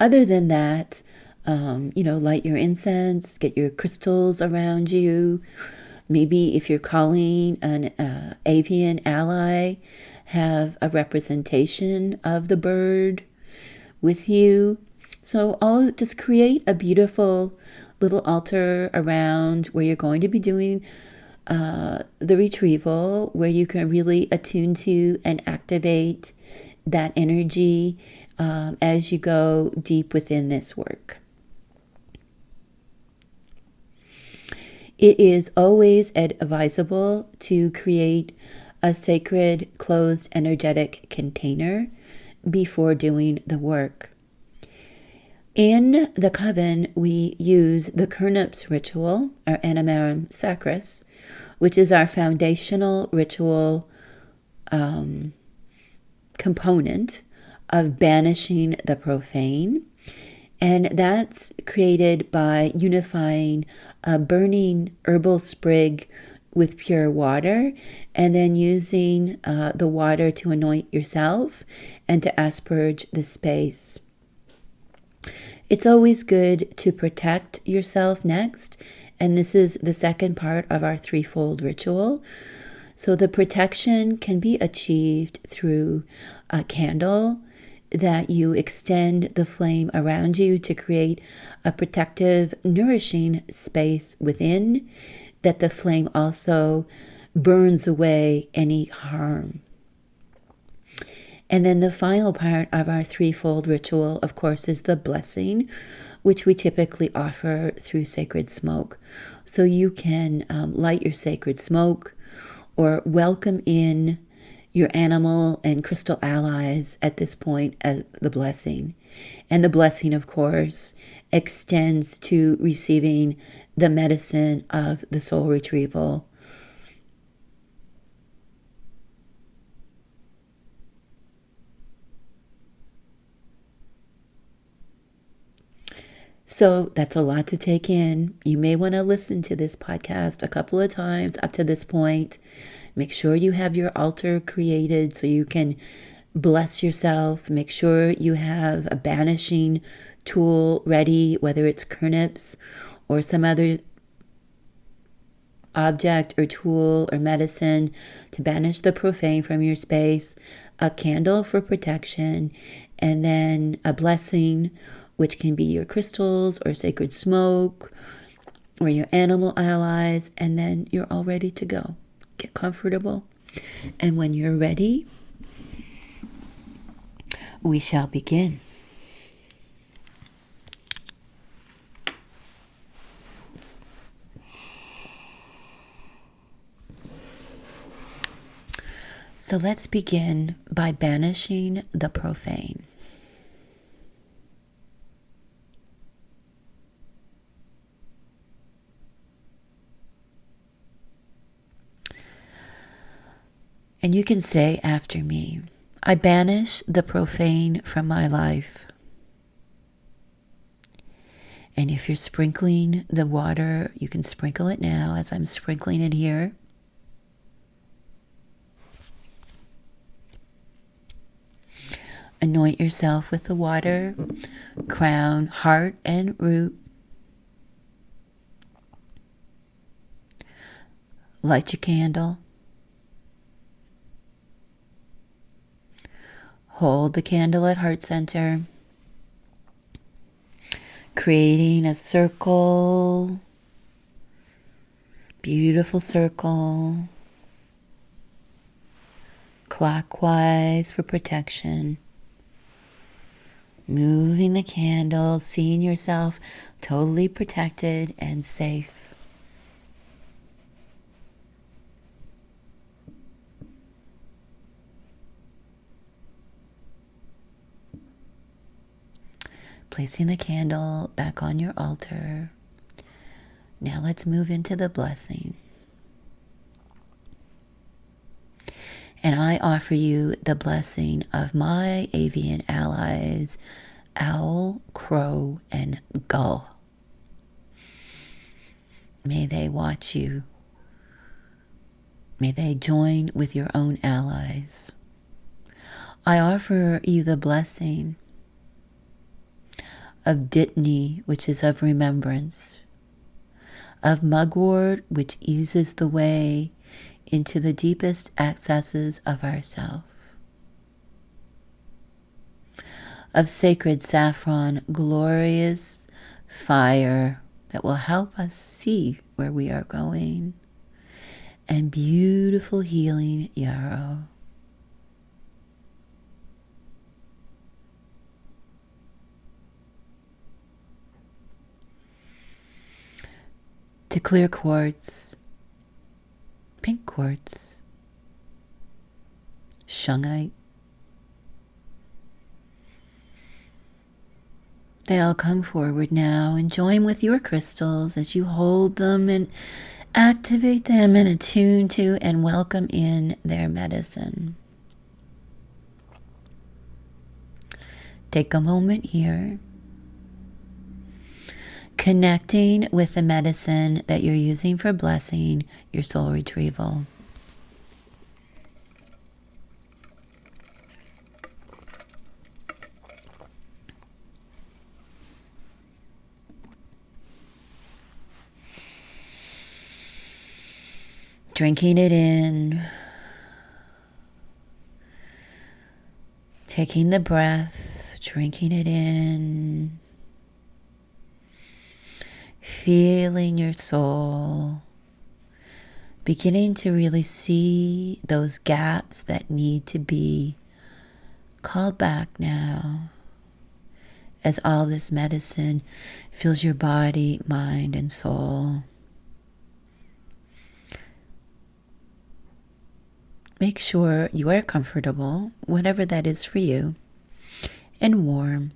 Other than that, light your incense, get your crystals around you. Maybe if you're calling an avian ally, have a representation of the bird with you. So just create a beautiful little altar around where you're going to be doing the retrieval, where you can really attune to and activate that energy as you go deep within this work. It is always advisable to create a sacred closed energetic container before doing the work. In the coven, we use the Kurnups ritual, or Animarum Sacris, which is our foundational ritual component of banishing the profane. And that's created by unifying a burning herbal sprig with pure water, and then using the water to anoint yourself and to asperge the space. It's always good to protect yourself next, and this is the second part of our threefold ritual. So the protection can be achieved through a candle that you extend the flame around you to create a protective, nourishing space within, that the flame also burns away any harm. And then the final part of our threefold ritual, of course, is the blessing, which we typically offer through sacred smoke. So you can light your sacred smoke or welcome in your animal and crystal allies at this point as the blessing. And the blessing, of course, extends to receiving the medicine of the soul retrieval. So that's a lot to take in. You may want to listen to this podcast a couple of times up to this point. Make sure you have your altar created so you can bless yourself. Make sure you have a banishing tool ready, whether it's kernips or some other object or tool or medicine to banish the profane from your space, a candle for protection, and then a blessing, which can be your crystals or sacred smoke or your animal allies, and then you're all ready to go. Get comfortable, and when you're ready, we shall begin. So let's begin by banishing the profane. And you can say after me, I banish the profane from my life. And if you're sprinkling the water, you can sprinkle it now as I'm sprinkling it here. Anoint yourself with the water, crown, heart, and root. Light your candle. Hold the candle at heart center, creating a circle, beautiful circle, clockwise for protection. Moving the candle, seeing yourself totally protected and safe. Placing the candle back on your altar. Now let's move into the blessing. And I offer you the blessing of my avian allies, owl, crow, and gull. May they watch you. May they join with your own allies. I offer you the blessing of Ditni, which is of remembrance, of mugwort, which eases the way into the deepest accesses of ourself, of sacred saffron, glorious fire that will help us see where we are going, and beautiful healing yarrow. To clear quartz, pink quartz, shungite. They all come forward now and join with your crystals as you hold them and activate them and attune to and welcome in their medicine. Take a moment here, connecting with the medicine that you're using for blessing your soul retrieval. Drinking it in, taking the breath, drinking it in, feeling your soul, beginning to really see those gaps that need to be Call back now as all this medicine fills your body, mind, and soul. Make sure you are comfortable, whatever that is for you, and warm.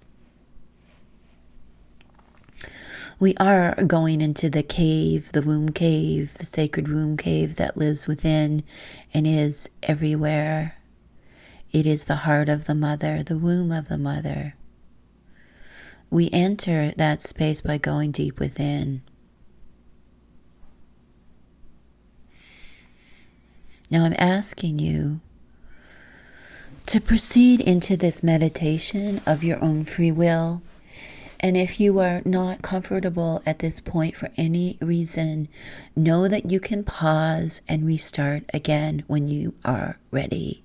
We are going into the cave, the womb cave, the sacred womb cave that lives within and is everywhere. It is the heart of the mother, the womb of the mother. We enter that space by going deep within. Now I'm asking you to proceed into this meditation of your own free will. And if you are not comfortable at this point for any reason, know that you can pause and restart again when you are ready.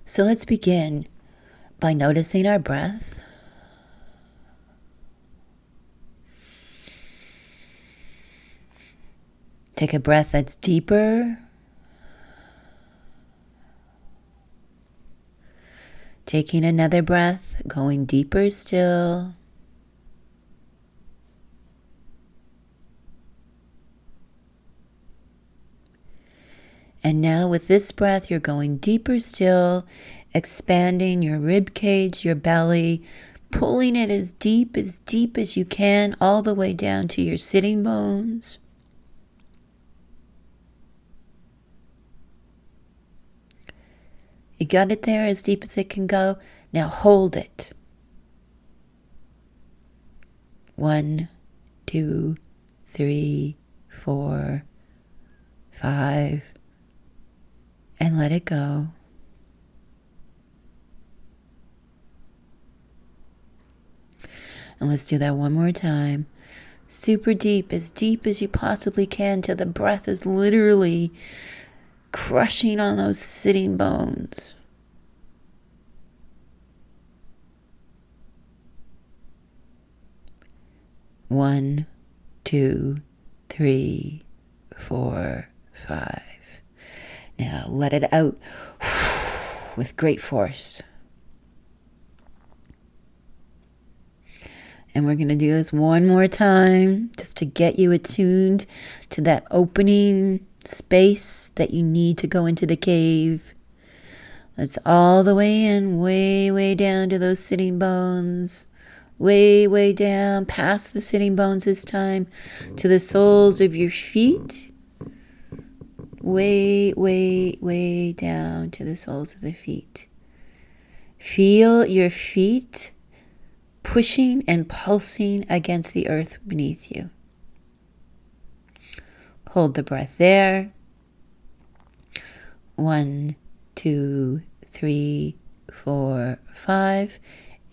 So let's begin by noticing our breath. Take a breath that's deeper. Taking another breath, going deeper still. And now with this breath, you're going deeper still, expanding your rib cage, your belly, pulling it as deep as you can, all the way down to your sitting bones. You got it there as deep as it can go. Now hold it. 1, 2, 3, 4, 5. And let it go. And let's do that one more time. Super deep as you possibly can, till the breath is literally crushing on those sitting bones. One, 2, 3, 4, 5. Now let it out with great force. And we're going to do this one more time just to get you attuned to that opening space that you need to go into the cave. That's all the way in, way down to those sitting bones. Way down, past the sitting bones this time, to the soles of your feet. Way down to the soles of the feet. Feel your feet pushing and pulsing against the earth beneath you. Hold the breath there. 1, 2, 3, 4, 5.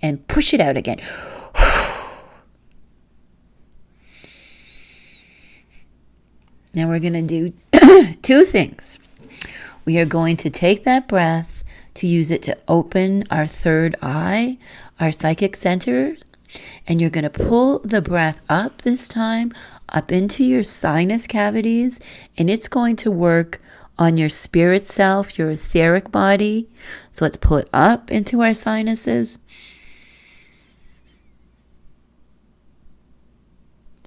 And push it out again. Now we're going to do 2 things. We are going to take that breath to use it to open our third eye, our psychic center. And you're going to pull the breath up this time, up into your sinus cavities. And it's going to work on your spirit self, your etheric body. So let's pull it up into our sinuses.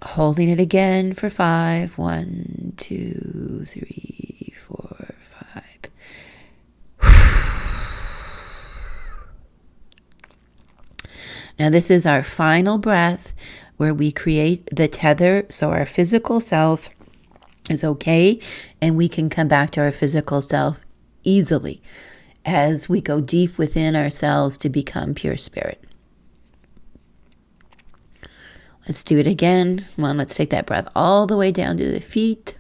Holding it again for 5. 1, 2, 3, 4, 5. Now this is our final breath where we create the tether so our physical self is okay and we can come back to our physical self easily as we go deep within ourselves to become pure spirit. Let's do it again. Come on, let's take that breath all the way down to the feet.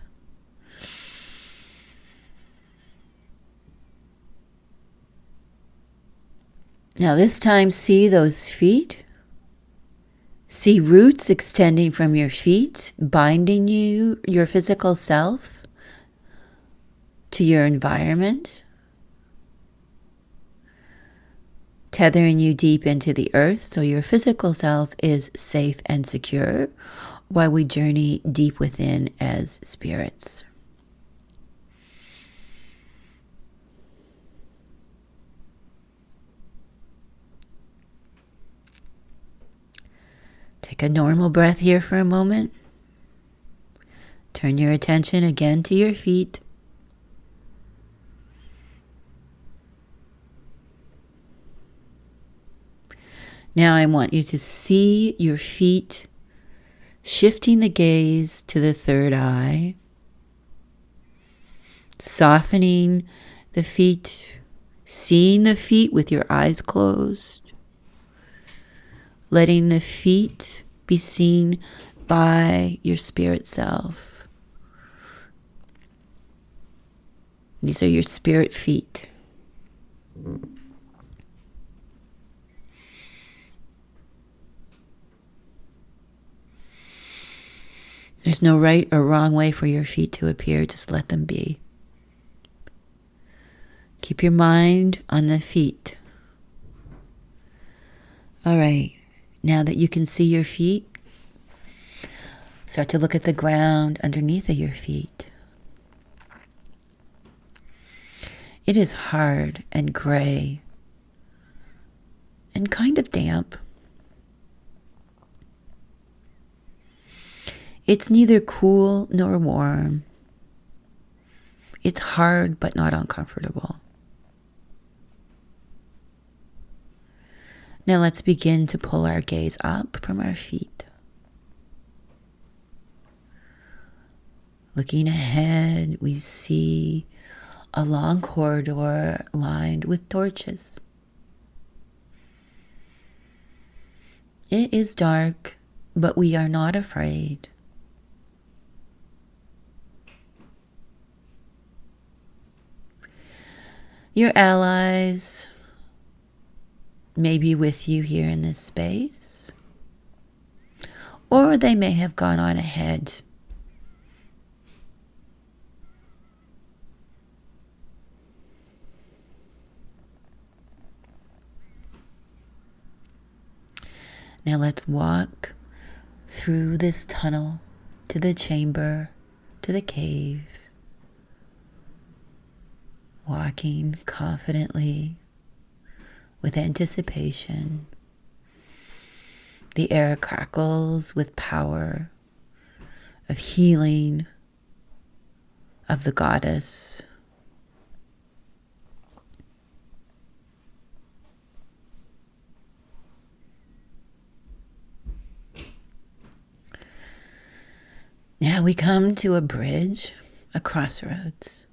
Now this time, see those feet. See roots extending from your feet, binding you, your physical self, to your environment. tethering you deep into the earth so your physical self is safe and secure while we journey deep within as spirits. Take a normal breath here for a moment. Turn your attention again to your feet. Now I want you to see your feet, shifting the gaze to the third eye, softening the feet, seeing the feet with your eyes closed, letting the feet be seen by your spirit self. These are your spirit feet. There's no right or wrong way for your feet to appear. Just let them be. Keep your mind on the feet. All right. Now that you can see your feet, start to look at the ground underneath of your feet. It is hard and gray and kind of damp. It's neither cool nor warm. It's hard but not uncomfortable. Now let's begin to pull our gaze up from our feet. Looking ahead, we see a long corridor lined with torches. It is dark, but we are not afraid. Your allies may be with you here in this space, or they may have gone on ahead. Now let's walk through this tunnel to the chamber, to the cave. Walking confidently with anticipation. The air crackles with power of healing of the goddess. Now we come to a bridge, a crossroads.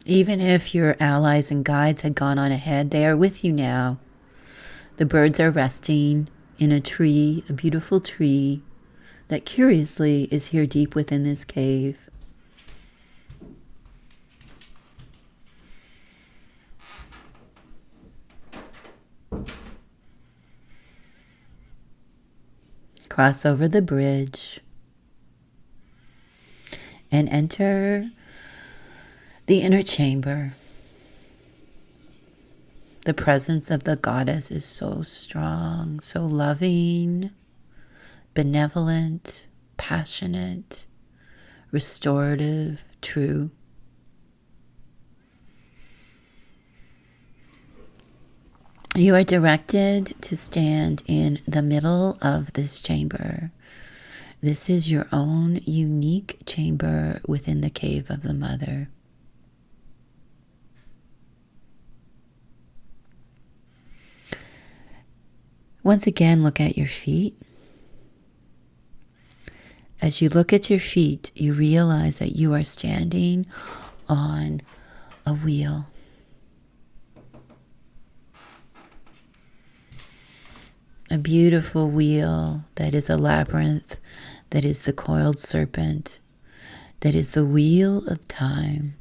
Even if your allies and guides had gone on ahead, they are with you now. The birds are resting in a tree, a beautiful tree that curiously is here deep within this cave. Cross over the bridge and enter the inner chamber. The presence of the goddess is so strong, so loving, benevolent, passionate, restorative, true. You are directed to stand in the middle of this chamber. This is your own unique chamber within the cave of the Mother. Once again, look at your feet. As you look at your feet, you realize that you are standing on a wheel. A beautiful wheel that is a labyrinth, that is the coiled serpent, that is the wheel of time.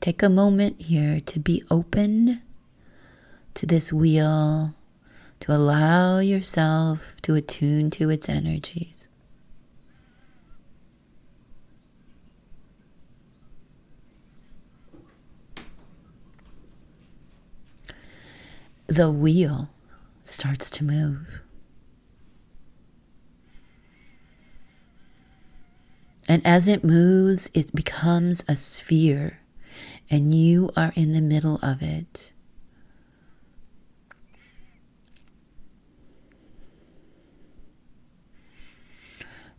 Take a moment here to be open to this wheel, to allow yourself to attune to its energies. The wheel starts to move. And as it moves, it becomes a sphere, and you are in the middle of it.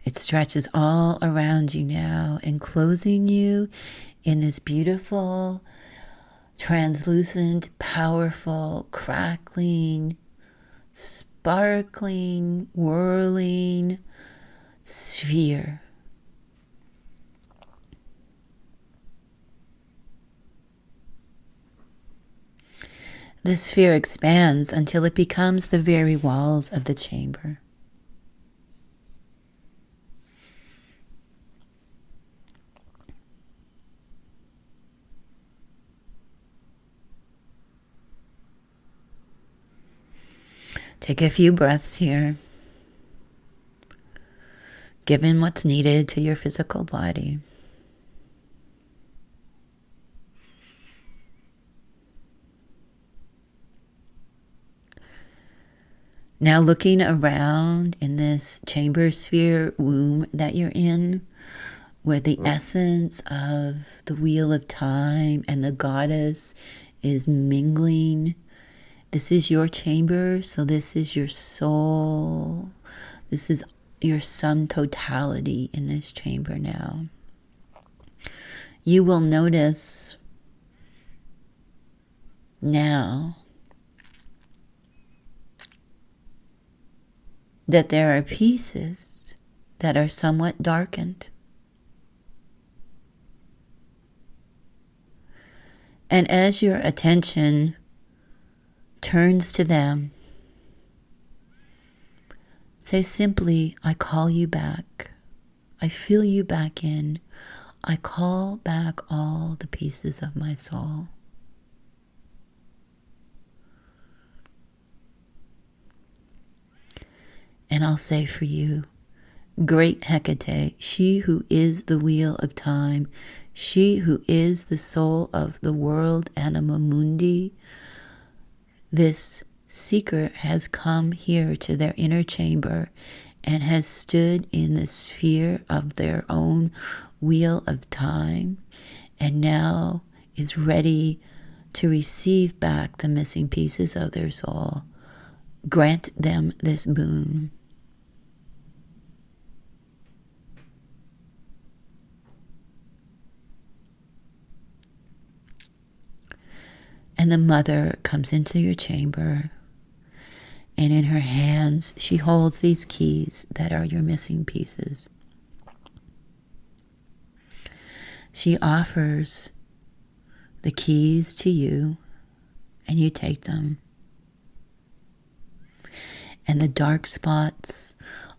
It stretches all around you now, enclosing you in this beautiful, translucent, powerful, crackling, sparkling, whirling sphere. The sphere expands until it becomes the very walls of the chamber. Take a few breaths here, given what's needed to your physical body. Now looking around in this chamber sphere womb that you're in, where the essence of the wheel of time and the goddess is mingling. This is your chamber, so this is your soul. This is your sum totality in this chamber now. You will notice now that there are pieces that are somewhat darkened. And as your attention turns to them, say simply, I call you back. I feel you back in. I call back all the pieces of my soul. And I'll say for you, great Hekate, she who is the wheel of time, she who is the soul of the world, Anima Mundi, this seeker has come here to their inner chamber and has stood in the sphere of their own wheel of time and now is ready to receive back the missing pieces of their soul. Grant them this boon. And the mother comes into your chamber, and in her hands she holds these keys that are your missing pieces. She offers the keys to you, and you take them. And the dark spots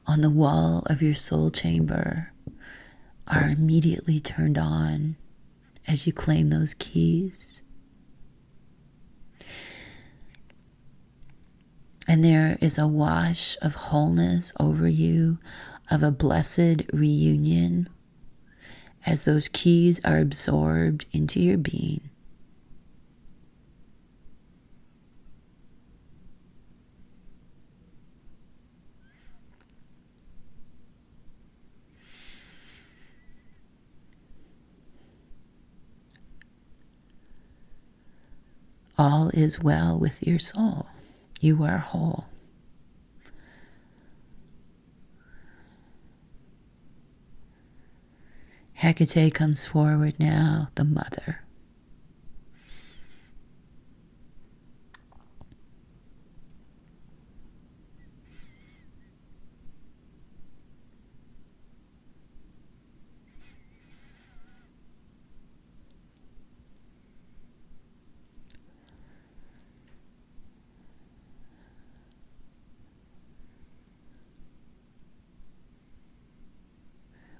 on the wall of your soul chamber are immediately turned on as you claim those keys. And there is a wash of wholeness over you, of a blessed reunion, as those keys are absorbed into your being. All is well with your soul. You are whole. Hekate comes forward now, the mother.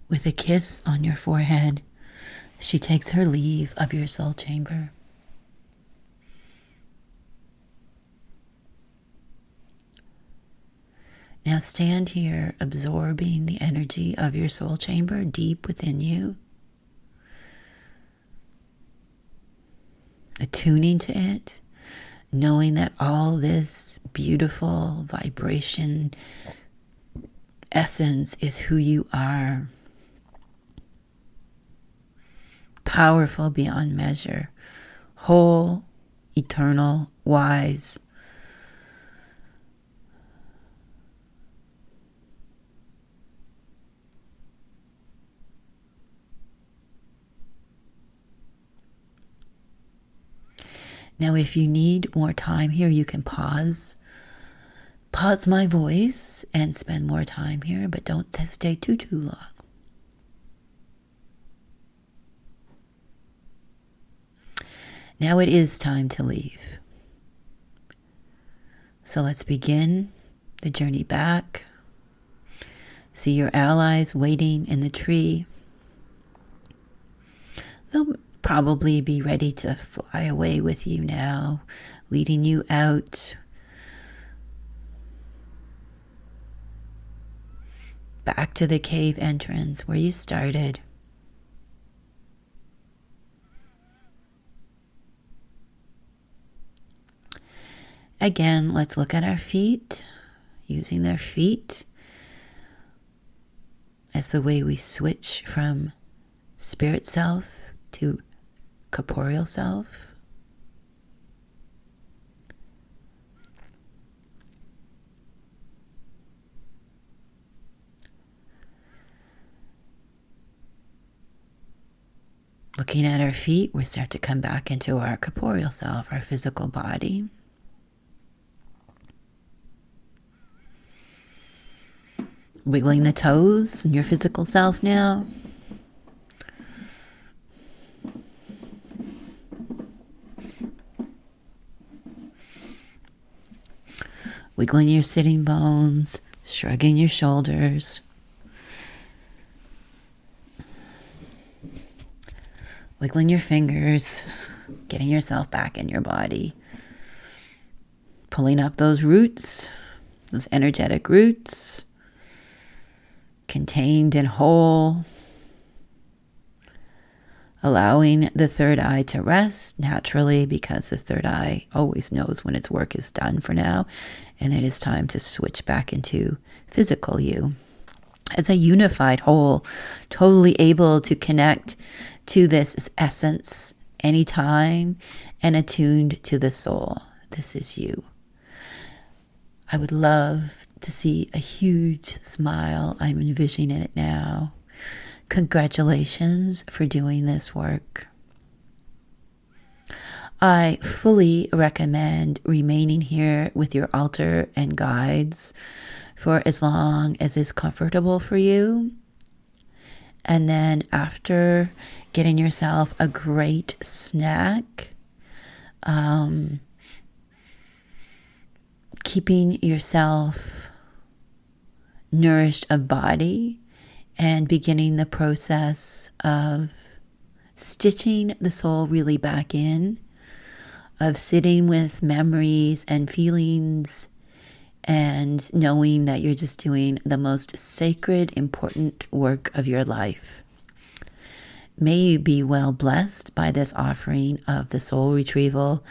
With a kiss on your forehead, She takes her leave of your soul chamber. Now stand here absorbing the energy of your soul chamber deep within you, attuning to it, knowing that all this beautiful vibration essence is who you are. Powerful beyond measure, whole, eternal, wise. Now, if you need more time here, you can pause my voice and spend more time here, but don't stay too long. Now it is time to leave. So let's begin the journey back. See your allies waiting in the tree. They'll probably be ready to fly away with you now, leading you out. Back to the cave entrance where you started. Again, let's look at our feet, using their feet as the way we switch from spirit self to corporeal self. Looking at our feet, we start to come back into our corporeal self, our physical body. Wiggling the toes in your physical self now. Wiggling your sitting bones, shrugging your shoulders. Wiggling your fingers, getting yourself back in your body. Pulling up those roots, those energetic roots. Contained and whole, allowing the third eye to rest naturally, because the third eye always knows when its work is done for now, and it is time to switch back into physical you as a unified whole, totally able to connect to this essence anytime and attuned to the soul. This is you. I would love to see a huge smile. I'm envisioning it now. Congratulations for doing this work. I fully recommend remaining here with your altar and guides for as long as is comfortable for you. And then after getting yourself a great snack, keeping yourself nourished of body, and beginning the process of stitching the soul really back in, of sitting with memories and feelings and knowing that you're just doing the most sacred, important work of your life. May you be well blessed by this offering of the Soul Retrieval.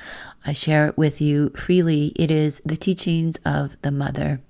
I share it with you freely. It is the teachings of the Mother.